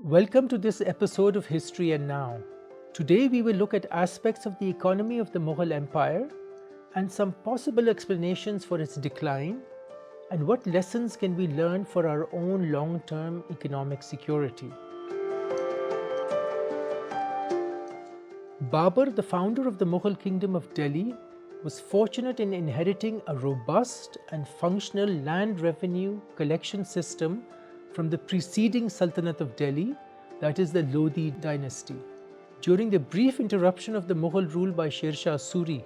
Welcome to this episode of History and Now. Today we will look at aspects of the economy of the Mughal Empire and some possible explanations for its decline and what lessons can we learn for our own long-term economic security. Babur, the founder of the Mughal Kingdom of Delhi, was fortunate in inheriting a robust and functional land revenue collection system from the preceding Sultanate of Delhi, that is the Lodi dynasty. During the brief interruption of the Mughal rule by Sher Shah Suri,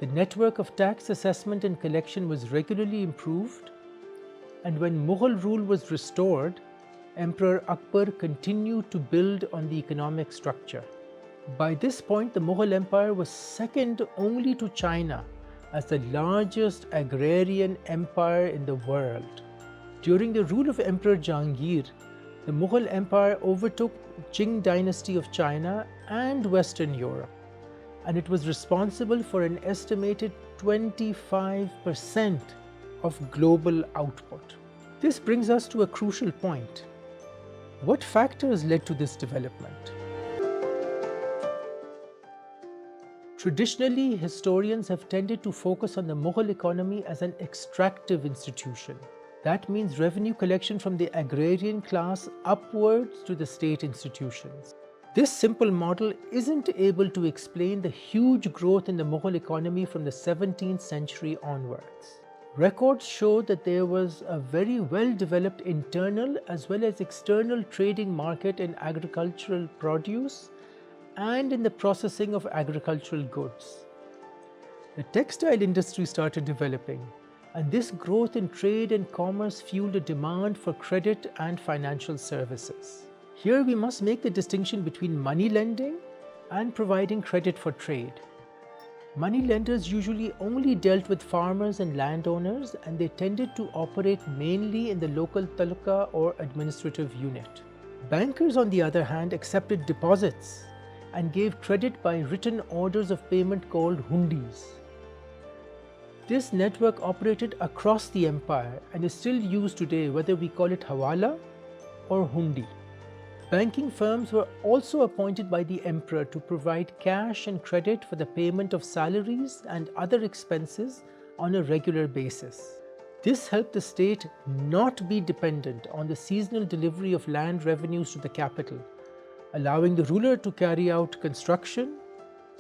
the network of tax assessment and collection was regularly improved, and when Mughal rule was restored, Emperor Akbar continued to build on the economic structure. By this point, the Mughal Empire was second only to China as the largest agrarian empire in the world. During the rule of Emperor Jahangir, the Mughal Empire overtook Qing dynasty of China and Western Europe, and it was responsible for an estimated 25% of global output. This brings us to a crucial point. What factors led to this development? Traditionally, historians have tended to focus on the Mughal economy as an extractive institution. That means revenue collection from the agrarian class upwards to the state institutions. This simple model isn't able to explain the huge growth in the Mughal economy from the 17th century onwards. Records show that there was a very well-developed internal as well as external trading market in agricultural produce and in the processing of agricultural goods. The textile industry started developing, and this growth in trade and commerce fueled a demand for credit and financial services. Here we must make the distinction between money lending and providing credit for trade. Money lenders usually only dealt with farmers and landowners, and they tended to operate mainly in the local taluka or administrative unit. Bankers, on the other hand, accepted deposits and gave credit by written orders of payment called hundis. This network operated across the empire and is still used today, whether we call it hawala or hundi. Banking firms were also appointed by the emperor to provide cash and credit for the payment of salaries and other expenses on a regular basis. This helped the state not be dependent on the seasonal delivery of land revenues to the capital, allowing the ruler to carry out construction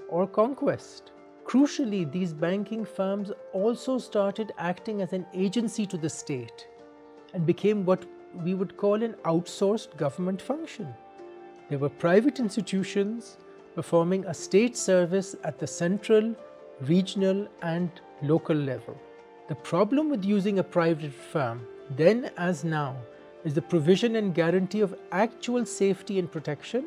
or conquest. Crucially, these banking firms also started acting as an agency to the state and became what we would call an outsourced government function. They were private institutions performing a state service at the central, regional, and local level. The problem with using a private firm, then as now, is the provision and guarantee of actual safety and protection,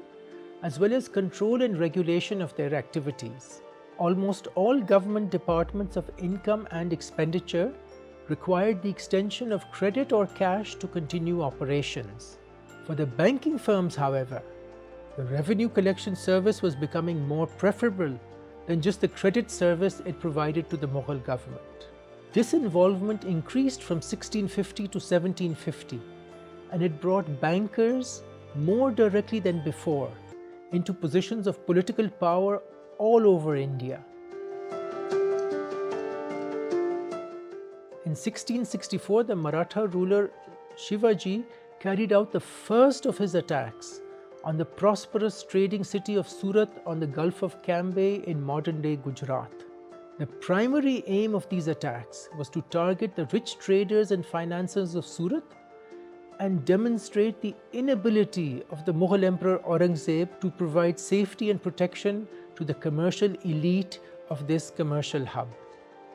as well as control and regulation of their activities. Almost all government departments of income and expenditure required the extension of credit or cash to continue operations. For the banking firms, however, the revenue collection service was becoming more preferable than just the credit service it provided to the Mughal government. This involvement increased from 1650 to 1750, and it brought bankers more directly than before into positions of political power all over India. In 1664, the Maratha ruler Shivaji carried out the first of his attacks on the prosperous trading city of Surat on the Gulf of Cambay in modern-day Gujarat. The primary aim of these attacks was to target the rich traders and financiers of Surat and demonstrate the inability of the Mughal Emperor Aurangzeb to provide safety and protection to the commercial elite of this commercial hub.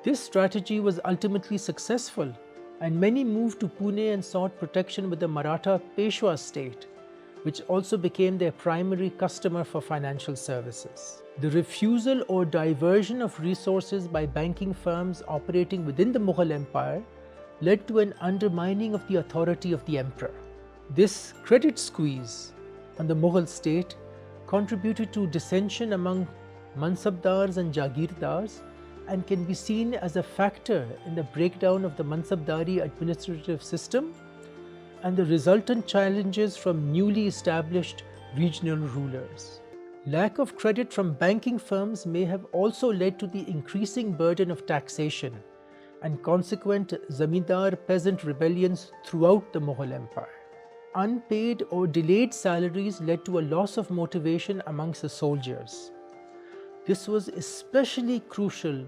This strategy was ultimately successful, and many moved to Pune and sought protection with the Maratha Peshwa state, which also became their primary customer for financial services. The refusal or diversion of resources by banking firms operating within the Mughal Empire led to an undermining of the authority of the emperor. This credit squeeze on the Mughal state contributed to dissension among mansabdars and jagirdars and can be seen as a factor in the breakdown of the mansabdari administrative system and the resultant challenges from newly established regional rulers. Lack of credit from banking firms may have also led to the increasing burden of taxation and consequent zamindar-peasant rebellions throughout the Mughal Empire. Unpaid or delayed salaries led to a loss of motivation amongst the soldiers. This was especially crucial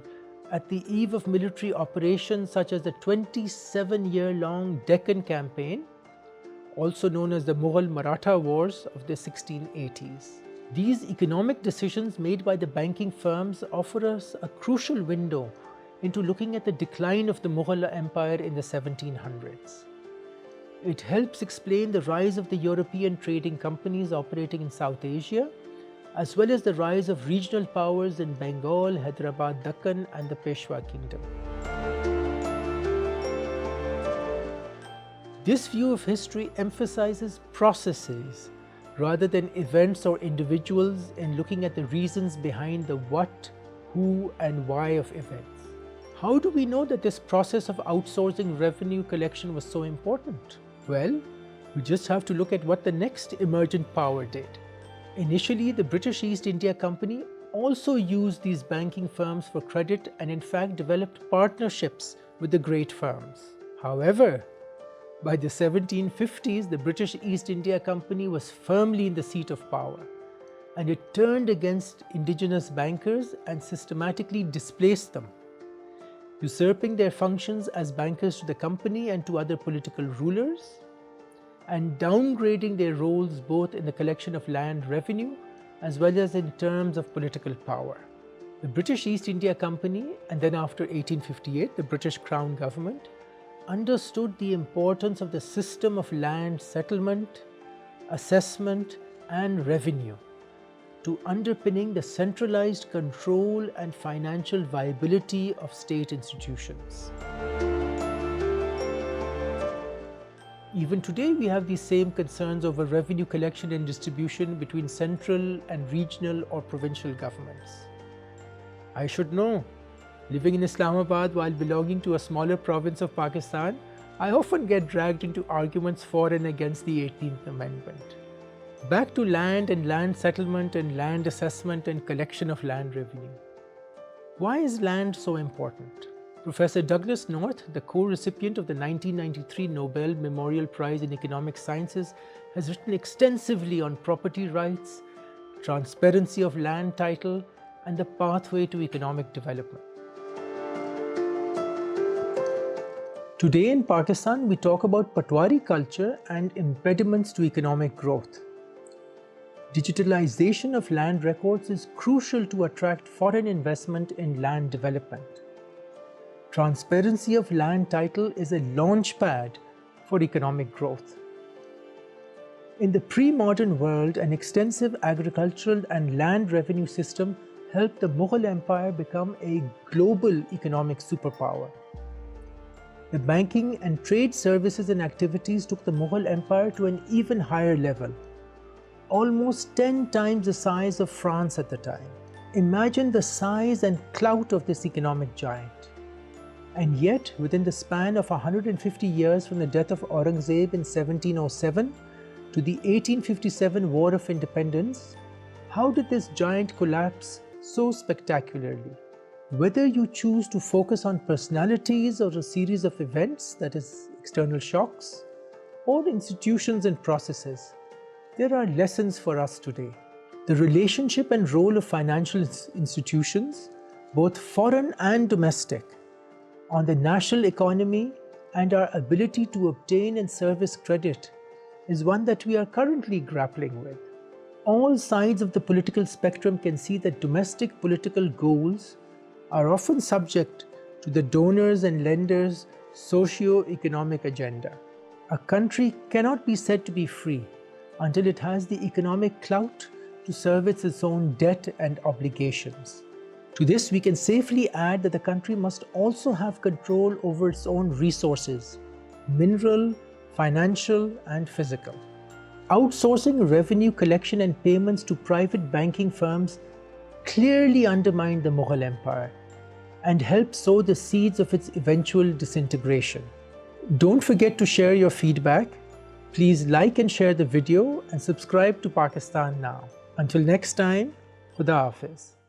at the eve of military operations such as the 27-year-long Deccan Campaign, also known as the Mughal Maratha Wars of the 1680s. These economic decisions made by the banking firms offer us a crucial window into looking at the decline of the Mughal Empire in the 1700s. It helps explain the rise of the European trading companies operating in South Asia, as well as the rise of regional powers in Bengal, Hyderabad, Deccan, and the Peshwa Kingdom. This view of history emphasizes processes rather than events or individuals in looking at the reasons behind the what, who, and why of events. How do we know that this process of outsourcing revenue collection was so important? Well, we just have to look at what the next emergent power did. Initially, the British East India Company also used these banking firms for credit and in fact developed partnerships with the great firms. However, by the 1750s, the British East India Company was firmly in the seat of power, and it turned against indigenous bankers and systematically displaced them, usurping their functions as bankers to the company and to other political rulers, and downgrading their roles both in the collection of land revenue as well as in terms of political power. The British East India Company, and then after 1858, the British Crown Government, understood the importance of the system of land settlement, assessment, and revenue to underpinning the centralized control and financial viability of state institutions. Even today, we have these same concerns over revenue collection and distribution between central and regional or provincial governments. I should know. Living in Islamabad while belonging to a smaller province of Pakistan, I often get dragged into arguments for and against the 18th Amendment. Back to land and land settlement and land assessment and collection of land revenue. Why is land so important? Professor Douglas North, the co-recipient of the 1993 Nobel Memorial Prize in Economic Sciences, has written extensively on property rights, transparency of land title, and the pathway to economic development. Today in Pakistan, we talk about Patwari culture and impediments to economic growth. Digitalization of land records is crucial to attract foreign investment in land development. Transparency of land title is a launchpad for economic growth. In the pre-modern world, an extensive agricultural and land revenue system helped the Mughal Empire become a global economic superpower. The banking and trade services and activities took the Mughal Empire to an even higher level, almost 10 times the size of France at the time. Imagine the size and clout of this economic giant. And yet, within the span of 150 years from the death of Aurangzeb in 1707 to the 1857 War of Independence, how did this giant collapse so spectacularly? Whether you choose to focus on personalities or a series of events, that is, external shocks, or institutions and processes, there are lessons for us today. The relationship and role of financial institutions, both foreign and domestic, on the national economy and our ability to obtain and service credit is one that we are currently grappling with. All sides of the political spectrum can see that domestic political goals are often subject to the donors and lenders' socio-economic agenda. A country cannot be said to be free until it has the economic clout to service its own debt and obligations. To this, we can safely add that the country must also have control over its own resources, mineral, financial, and physical. Outsourcing revenue collection and payments to private banking firms clearly undermined the Mughal Empire and helped sow the seeds of its eventual disintegration. Don't forget to share your feedback Please like and share the video and subscribe to Pakistan Now. Until next time, Khuda Hafiz.